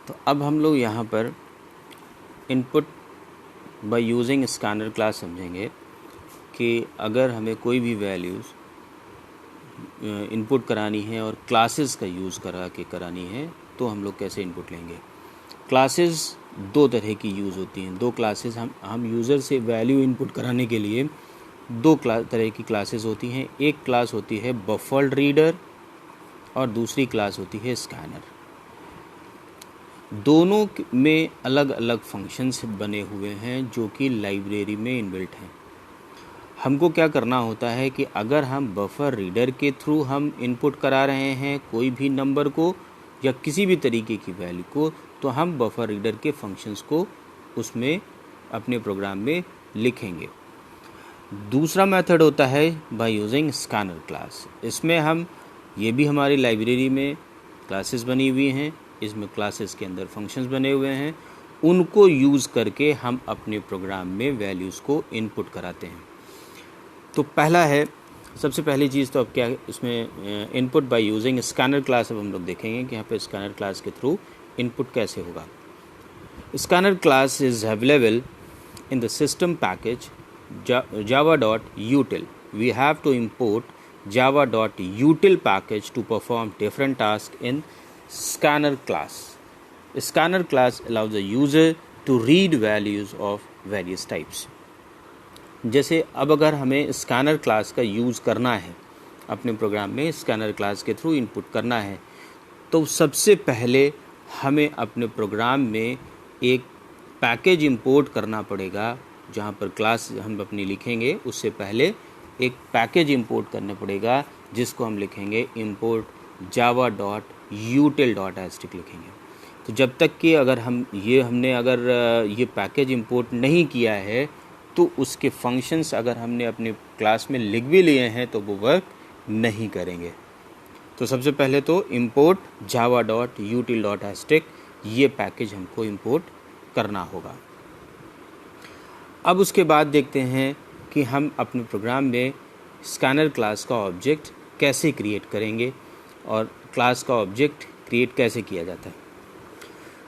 तो अब हम लोग यहाँ पर input by using scanner class समझेंगे कि अगर हमें कोई भी वैल्यूज़ इनपुट करानी है और क्लासेस का यूज़ करा के करानी है तो हम लोग कैसे इनपुट लेंगे। क्लासेस दो तरह की यूज़ होती हैं। दो क्लासेस हम यूज़र से वैल्यू इनपुट कराने के लिए दो तरह की क्लासेस होती हैं। एक क्लास होती है बफर्ड रीडर और दूसरी क्लास होती है स्कैनर। दोनों में अलग अलग फंक्शंस बने हुए हैं जो कि लाइब्रेरी में इनबिल्ट हैं। हमको क्या करना होता है कि अगर हम बफर रीडर के थ्रू हम इनपुट करा रहे हैं कोई भी नंबर को या किसी भी तरीके की वैल्यू को, तो हम बफर रीडर के फंक्शंस को उसमें अपने प्रोग्राम में लिखेंगे। दूसरा मेथड होता है बाय यूजिंग स्कैनर क्लास। इसमें हम ये भी हमारी लाइब्रेरी में क्लासेस बनी हुई हैं, इसमें क्लासेस के अंदर फंक्शंस बने हुए हैं, उनको यूज़ करके हम अपने प्रोग्राम में वैल्यूज़ को इनपुट कराते हैं। तो पहला है, सबसे पहली चीज़ तो अब क्या है इसमें input by using scanner class. अब हम लोग देखेंगे कि यहाँ पे स्कैनर क्लास के थ्रू इनपुट कैसे होगा। Scanner class is available in the system package java.util. We have to import java.util package to perform different tasks in scanner class. Scanner class allows the user to read values of various types. जैसे अब अगर हमें scanner class का use करना है, अपने programme में scanner class के थ्रू इनपुट करना है, तो सबसे पहले हमें अपने प्रोग्राम में एक पैकेज इंपोर्ट करना पड़ेगा। जहाँ पर क्लास हम अपनी लिखेंगे उससे पहले एक पैकेज इंपोर्ट करना पड़ेगा जिसको हम लिखेंगे import java.util.ast लिखेंगे। तो जब तक कि अगर हमने ये पैकेज इंपोर्ट नहीं किया है तो उसके फंक्शंस अगर हमने अपने क्लास में लिख भी लिए हैं तो वो वर्क नहीं करेंगे। तो सबसे पहले तो import java.util.ast ये पैकेज हमको इंपोर्ट करना होगा। अब उसके बाद देखते हैं कि हम अपने प्रोग्राम में स्कैनर क्लास का ऑब्जेक्ट कैसे क्रिएट करेंगे और क्लास का ऑब्जेक्ट क्रिएट कैसे किया जाता है।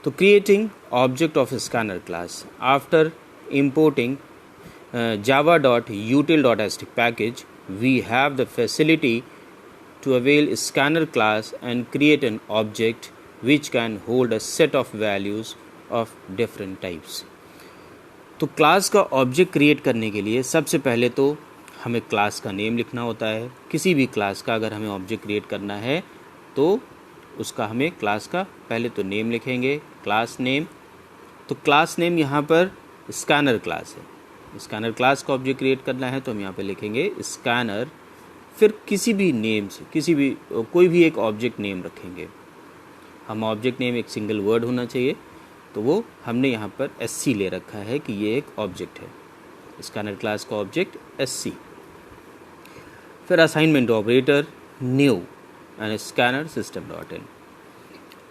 तो creating object of scanner class after importing java.util.ast package we have the facility to avail scanner class and create an object which can hold a set of values of different types. तो class का object create करने के लिए सबसे पहले तो हमें class का नेम लिखना होता है। किसी भी क्लास का अगर हमें ऑब्जेक्ट क्रिएट करना है तो उसका हमें क्लास का पहले तो नेम लिखेंगे, क्लास नेम। तो क्लास नेम यहाँ पर स्कैनर क्लास है। स्कैनर क्लास का ऑब्जेक्ट क्रिएट करना है तो हम यहाँ पे लिखेंगे स्कैनर, फिर किसी भी नेम से कोई भी एक ऑब्जेक्ट नेम रखेंगे। हम ऑब्जेक्ट नेम एक सिंगल वर्ड होना चाहिए, तो वो हमने यहाँ पर SC ले रखा है कि ये एक ऑब्जेक्ट है। स्कैनर क्लास का ऑब्जेक्ट SC। फिर assignment operator new and scanner system.in।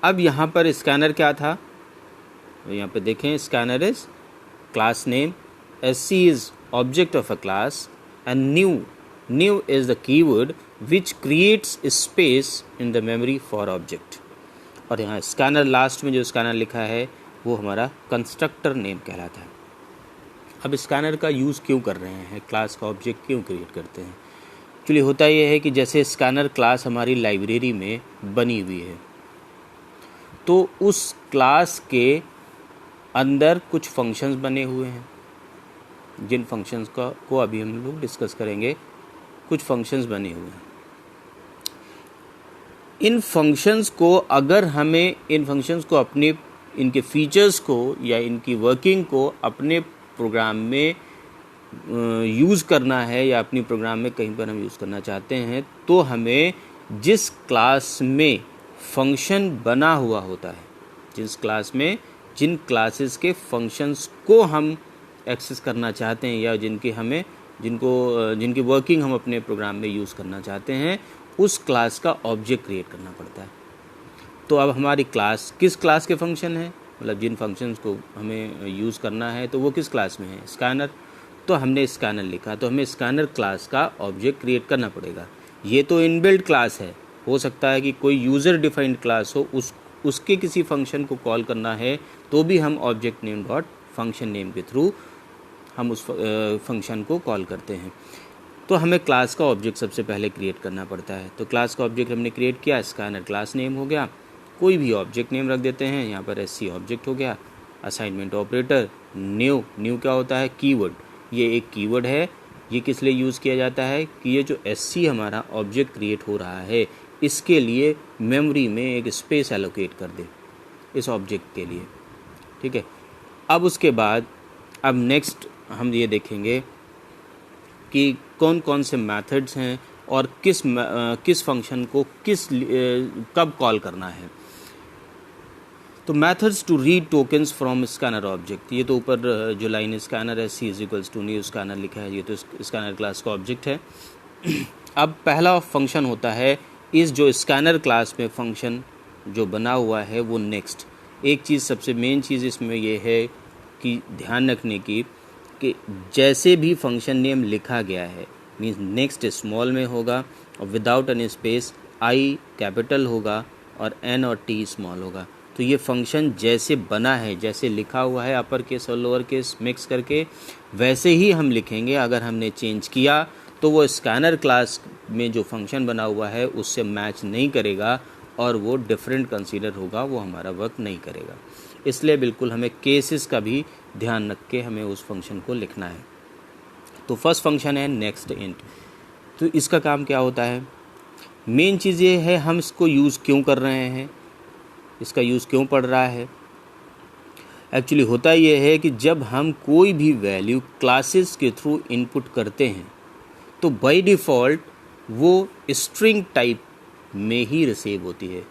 अब यहाँ पर स्कैनर क्या था, तो यहाँ पे देखें scanner is class name, SC is object of a class and new is the keyword which creates space in the memory for object. और यहाँ स्कैनर लास्ट में जो स्कैनर लिखा है वो हमारा कंस्ट्रक्टर नेम कहलाता है। अब स्कैनर का यूज़ क्यों कर रहे हैं, क्लास का ऑब्जेक्ट क्यों क्रिएट करते हैं। एक्चुअली होता ये है कि जैसे स्कैनर क्लास हमारी लाइब्रेरी में बनी हुई है तो उस क्लास के अंदर कुछ फंक्शंस बने हुए हैं, जिन फंक्शंस को अभी हम लोग डिस्कस करेंगे। कुछ फंक्शंस बने हुए हैं, इन फंक्शंस को अगर हमें इन फंक्शंस को अपने इनके फीचर्स को या इनकी वर्किंग को अपने प्रोग्राम में यूज़ करना है या अपनी प्रोग्राम में कहीं पर हम यूज़ करना चाहते हैं तो हमें जिस क्लास में फंक्शन बना हुआ होता है, जिस क्लास में जिन क्लासेस के फंक्शंस को हम एक्सेस करना चाहते हैं या जिनकी वर्किंग हम अपने प्रोग्राम में यूज़ करना चाहते हैं, उस क्लास का ऑब्जेक्ट क्रिएट करना पड़ता है। तो अब हमारी क्लास किस क्लास के फंक्शन है, मतलब जिन फंक्शंस को हमें यूज़ करना है तो वो किस क्लास में है, स्कैनर। तो हमने स्कैनर लिखा तो हमें स्कैनर क्लास का ऑब्जेक्ट क्रिएट करना पड़ेगा। ये तो इनबिल्ट क्लास है, हो सकता है कि कोई यूज़र डिफाइंड क्लास हो, उसके किसी फंक्शन को कॉल करना है तो भी हम object name dot function name के थ्रू हम उस फंक्शन को कॉल करते हैं। तो हमें क्लास का ऑब्जेक्ट सबसे पहले क्रिएट करना पड़ता है। तो क्लास का ऑब्जेक्ट हमने क्रिएट किया, स्कैनर क्लास नेम हो गया, कोई भी ऑब्जेक्ट नेम रख देते हैं, यहाँ पर SC ऑब्जेक्ट हो गया। असाइनमेंट ऑपरेटर न्यू, न्यू क्या होता है? कीवर्ड। ये एक कीवर्ड है, ये किस लिए यूज़ किया जाता है कि ये जो SC हमारा ऑब्जेक्ट क्रिएट हो रहा है इसके लिए मेमोरी में एक स्पेस एलोकेट कर दे इस ऑब्जेक्ट के लिए, ठीक है। अब उसके बाद अब नेक्स्ट हम ये देखेंगे कि कौन कौन से मेथड्स हैं और किस फंक्शन को कब कॉल करना है। तो methods to read tokens from scanner object, ये तो ऊपर जो लाइन स्कैनर है C equals to new scanner लिखा है, ये तो स्कैनर क्लास का ऑब्जेक्ट है। अब पहला फंक्शन होता है इस जो स्कैनर क्लास में फंक्शन जो बना हुआ है वो नेक्स्ट। एक चीज़ सबसे मेन चीज़ इसमें ये है कि ध्यान रखने की कि जैसे भी फंक्शन नेम लिखा गया है मीन्स नेक्स्ट स्मॉल में होगा और without any space, I capital होगा और N और T स्मॉल होगा। तो ये फंक्शन जैसे बना है, जैसे लिखा हुआ है अपर केस और लोअर केस मिक्स करके, वैसे ही हम लिखेंगे। अगर हमने चेंज किया तो वो स्कैनर क्लास में जो फंक्शन बना हुआ है उससे मैच नहीं करेगा और वो डिफरेंट कंसीडर होगा, वो हमारा वर्क नहीं करेगा। इसलिए बिल्कुल हमें केसेस का भी ध्यान रख के हमें उस फंक्शन को लिखना है। तो फर्स्ट फंक्शन है नेक्स्ट इंट। तो इसका काम क्या होता है? मेन चीज़ ये है हम इसको यूज़ क्यों कर रहे हैं, इसका यूज़ क्यों पड़ रहा है। एक्चुअली होता ये है कि जब हम कोई भी वैल्यू क्लासेस के थ्रू इनपुट करते हैं तो बाय डिफ़ॉल्ट वो स्ट्रिंग टाइप में ही रिसीव होती है।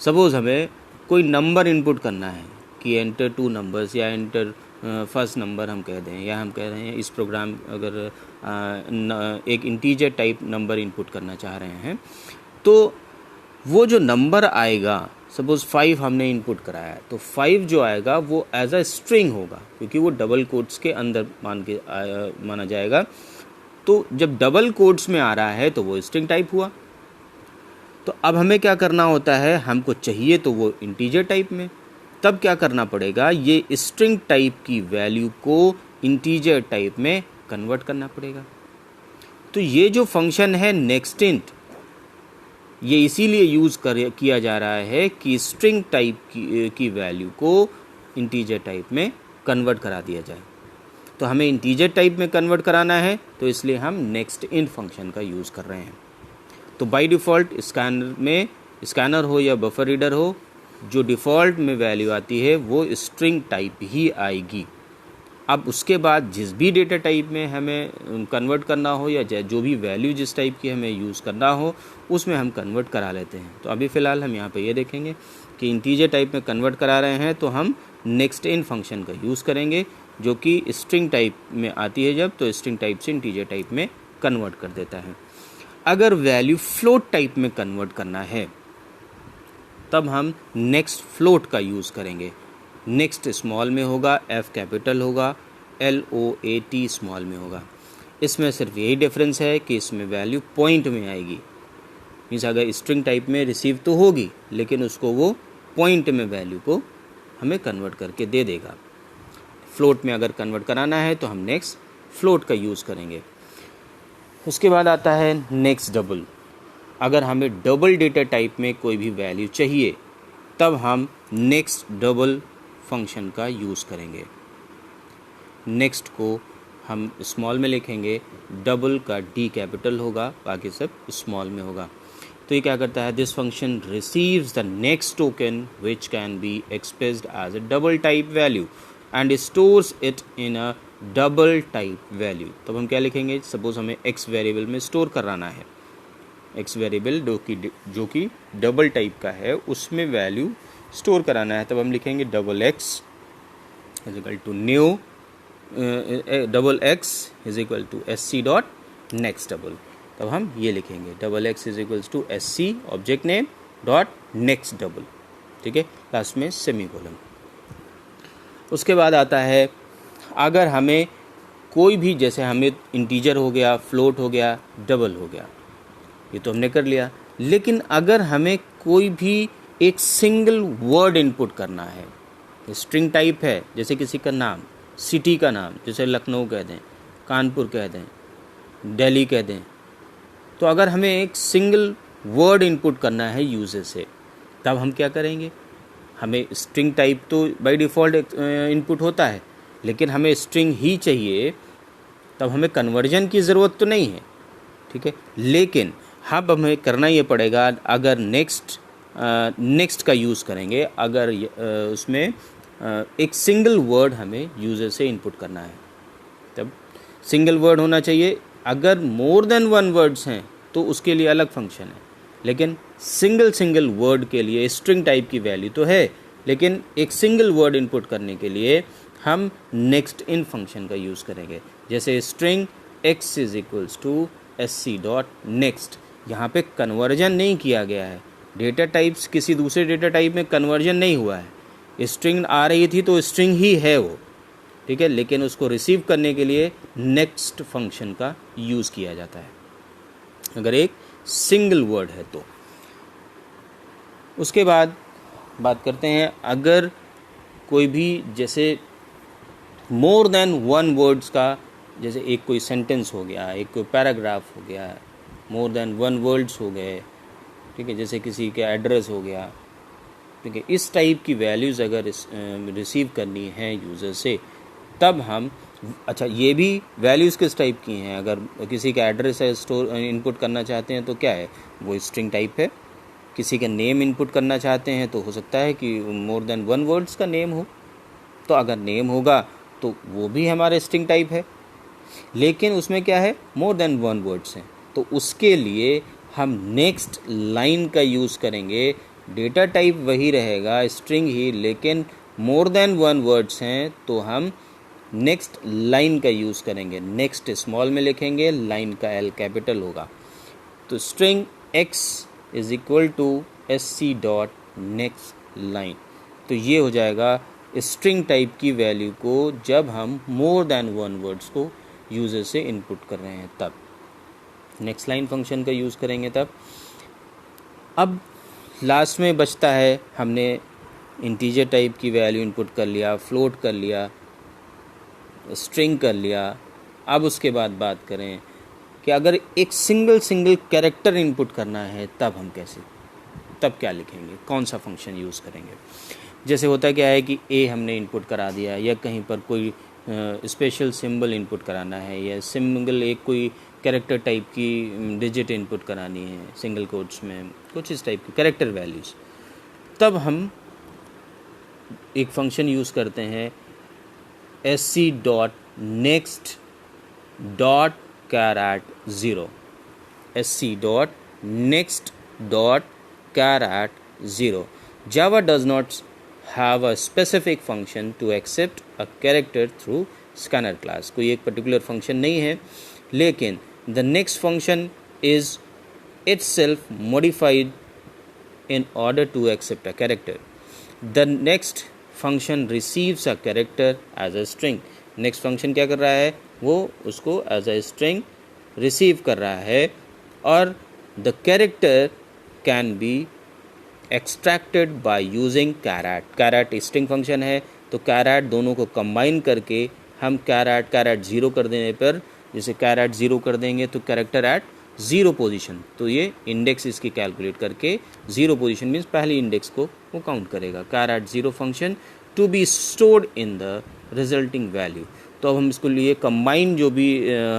सपोज़ हमें कोई नंबर इनपुट करना है कि एंटर 2 नंबर्स या एंटर फर्स्ट नंबर हम कह दें, या हम कह रहे हैं इस प्रोग्राम अगर एक इंटीजर टाइप नंबर इनपुट करना चाह रहे हैं तो वो जो नंबर आएगा, सपोज़ 5 हमने इनपुट कराया तो 5 जो आएगा वो एज अ स्ट्रिंग होगा क्योंकि वो डबल कोट्स के अंदर माना जाएगा। तो जब डबल कोट्स में आ रहा है तो वो स्ट्रिंग टाइप हुआ। तो अब हमें क्या करना होता है, हमको चाहिए तो वो इंटीजर टाइप में, तब क्या करना पड़ेगा, ये स्ट्रिंग टाइप की वैल्यू को इंटीजर टाइप में कन्वर्ट करना पड़ेगा। तो ये जो फंक्शन है नेक्स्ट इंट, ये इसीलिए यूज़ किया जा रहा है कि स्ट्रिंग टाइप की वैल्यू को इंटीजर टाइप में कन्वर्ट करा दिया जाए। तो हमें इंटीजर टाइप में कन्वर्ट कराना है तो इसलिए हम नेक्स्ट इंट फंक्शन का यूज़ कर रहे हैं। तो बाय डिफ़ॉल्ट स्कैनर हो या बफर रीडर हो, जो डिफ़ॉल्ट में वैल्यू आती है वो स्ट्रिंग टाइप ही आएगी। अब उसके बाद जिस भी डेटा टाइप में हमें कन्वर्ट करना हो या जो भी वैल्यू जिस टाइप की हमें यूज़ करना हो उसमें हम कन्वर्ट करा लेते हैं। तो अभी फ़िलहाल हम यहाँ पे ये देखेंगे कि इंटीजर टाइप में कन्वर्ट करा रहे हैं तो हम नेक्स्ट इंट फंक्शन का यूज़ करेंगे जो कि स्ट्रिंग टाइप में आती है जब, तो स्ट्रिंग टाइप से इंटीजर टाइप में कन्वर्ट कर देता है। अगर वैल्यू फ्लोट टाइप में कन्वर्ट करना है तब हम नेक्स्ट फ्लोट का यूज़ करेंगे। नेक्स्ट स्मॉल में होगा, F कैपिटल होगा, LOAT स्मॉल में होगा। इसमें सिर्फ यही डिफरेंस है कि इसमें वैल्यू पॉइंट में आएगी। मीन्स अगर स्ट्रिंग टाइप में रिसीव तो होगी लेकिन उसको वो पॉइंट में वैल्यू को हमें कन्वर्ट करके दे देगा। फ्लोट में अगर कन्वर्ट कराना है तो हम नेक्स्ट फ्लोट का यूज़ करेंगे। उसके बाद आता है नेक्स्ट डबल। अगर हमें डबल डेटा टाइप में कोई भी वैल्यू चाहिए तब हम नेक्स्ट डबल फंक्शन का यूज़ करेंगे। नेक्स्ट को हम स्मॉल में लिखेंगे, डबल का D कैपिटल होगा, बाकी सब स्मॉल में होगा। तो ये क्या करता है, this function receives the next token which can be expressed as a double type value and stores it in a double type value. तब हम क्या लिखेंगे, सपोज हमें x वेरिएबल में स्टोर कराना है, x वेरिएबल जो कि डबल टाइप का है उसमें वैल्यू स्टोर कराना है, तब हम लिखेंगे double x is equal to new double x is equal to SC dot next double. तब हम ये लिखेंगे double x is equal to SC object name dot next double, ठीक है, लास्ट में सेमीकोलन। उसके बाद आता है अगर हमें कोई भी, जैसे हमें इंटीजर हो गया, फ्लोट हो गया, डबल हो गया, ये तो हमने कर लिया, लेकिन अगर हमें कोई भी एक सिंगल वर्ड इनपुट करना है, स्ट्रिंग टाइप है, जैसे किसी का नाम, सिटी का नाम, जैसे लखनऊ कह दें, कानपुर कह दें, दिल्ली कह दें, तो अगर हमें एक सिंगल वर्ड इनपुट करना है यूज़र से, तब हम क्या करेंगे, हमें स्ट्रिंग टाइप तो बाय डिफ़ॉल्ट इनपुट होता है, लेकिन हमें स्ट्रिंग ही चाहिए, तब हमें कन्वर्जन की ज़रूरत तो नहीं है, ठीक है। लेकिन अब हमें करना ये पड़ेगा, अगर नेक्स्ट का यूज़ करेंगे, अगर उसमें एक सिंगल वर्ड हमें यूज़र से इनपुट करना है, तब सिंगल वर्ड होना चाहिए। अगर मोर देन वन वर्ड्स हैं तो उसके लिए अलग फंक्शन है, लेकिन सिंगल वर्ड के लिए स्ट्रिंग टाइप की वैल्यू तो है, लेकिन एक सिंगल वर्ड इनपुट करने के लिए हम नेक्स्ट इन फंक्शन का यूज़ करेंगे। जैसे string x is equals to sc dot next, यहाँ पे कन्वर्जन नहीं किया गया है, डेटा टाइप्स किसी दूसरे डेटा टाइप में कन्वर्जन नहीं हुआ है, स्ट्रिंग आ रही थी तो स्ट्रिंग ही है वो, ठीक है, लेकिन उसको रिसीव करने के लिए नेक्स्ट फंक्शन का यूज़ किया जाता है अगर एक सिंगल वर्ड है तो। उसके बाद बात करते हैं, अगर कोई भी जैसे मोर देन वन वर्ड्स का, जैसे एक कोई सेंटेंस हो गया, एक कोई पैराग्राफ हो गया, मोर देन वन वर्ड्स हो गए, ठीक है, जैसे किसी का एड्रेस हो गया, ठीक है, इस टाइप की वैल्यूज़ अगर रिसीव करनी है यूज़र से, तब हम, अच्छा ये भी वैल्यूज़ किस टाइप की हैं, अगर किसी का एड्रेस है स्टोर इनपुट करना चाहते हैं तो क्या है, वो स्ट्रिंग टाइप है। किसी का नेम इनपुट करना चाहते हैं तो हो सकता है कि मोर देन वन वर्ड्स का नेम हो, तो अगर नेम होगा तो वो भी हमारे स्ट्रिंग टाइप है, लेकिन उसमें क्या है, मोर देन वन वर्ड्स हैं, तो उसके लिए हम नेक्स्ट लाइन का यूज़ करेंगे। डेटा टाइप वही रहेगा, स्ट्रिंग ही, लेकिन मोर देन वन वर्ड्स हैं तो हम नेक्स्ट लाइन का यूज़ करेंगे। नेक्स्ट स्मॉल में लिखेंगे, लाइन का L कैपिटल होगा, तो string x is equal to sc dot next line, तो ये हो जाएगा स्ट्रिंग टाइप की वैल्यू को जब हम मोर देन वन वर्ड्स को यूज़र से इनपुट कर रहे हैं, तब नेक्स्ट लाइन फंक्शन का यूज़ करेंगे तब। अब लास्ट में बचता है, हमने इंटीजर टाइप की वैल्यू इनपुट कर लिया, फ्लोट कर लिया, स्ट्रिंग कर लिया। अब उसके बाद बात करें कि अगर एक सिंगल कैरेक्टर इनपुट करना है, तब हम कैसे, तब क्या लिखेंगे, कौन सा फंक्शन यूज़ करेंगे। जैसे होता क्या है कि ए हमने इनपुट करा दिया, या कहीं पर कोई स्पेशल सिंबल इनपुट कराना है, या सिंगल एक कोई कैरेक्टर टाइप की डिजिट इनपुट करानी है, सिंगल कोट्स में कुछ इस टाइप की कैरेक्टर वैल्यूज़, तब हम एक फंक्शन यूज़ करते हैं sc dot next dot caret 0, sc dot next dot caret 0। Java does not have a specific function to accept a character through scanner class, कोई एक पर्टिकुलर फंक्शन नहीं है, लेकिन the next function is itself modified in order to accept a character. The next function receives a character as a string. next function क्या कर रहा है, वो उसको as a string receive कर रहा है, और the character can be extracted by using caret. caret string function है, तो caret दोनों को कंबाइन करके हम caret 0 कर देने पर, जैसे caret 0 कर देंगे तो कैरेक्टर एट 0 पोजीशन, तो ये इंडेक्स इसकी कैलकुलेट करके 0 पोजीशन मीन्स पहली इंडेक्स को वो काउंट करेगा। caret 0 function to be stored in the resulting value. तो अब हम इसको लिए कंबाइन जो भी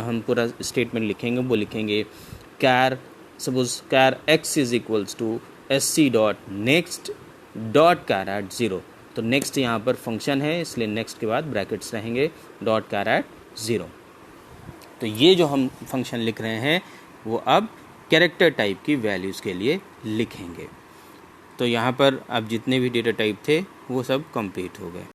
हम पूरा स्टेटमेंट लिखेंगे वो लिखेंगे char, suppose char x is equals to sc dot next dot caret 0, तो नेक्स्ट यहाँ पर फंक्शन है, इसलिए नेक्स्ट के बाद ब्रैकेट्स रहेंगे डॉट कैरेट 0। तो ये जो हम फंक्शन लिख रहे हैं वो अब कैरेक्टर टाइप की वैल्यूज़ के लिए लिखेंगे। तो यहाँ पर अब जितने भी डेटा टाइप थे वो सब कंप्लीट हो गए।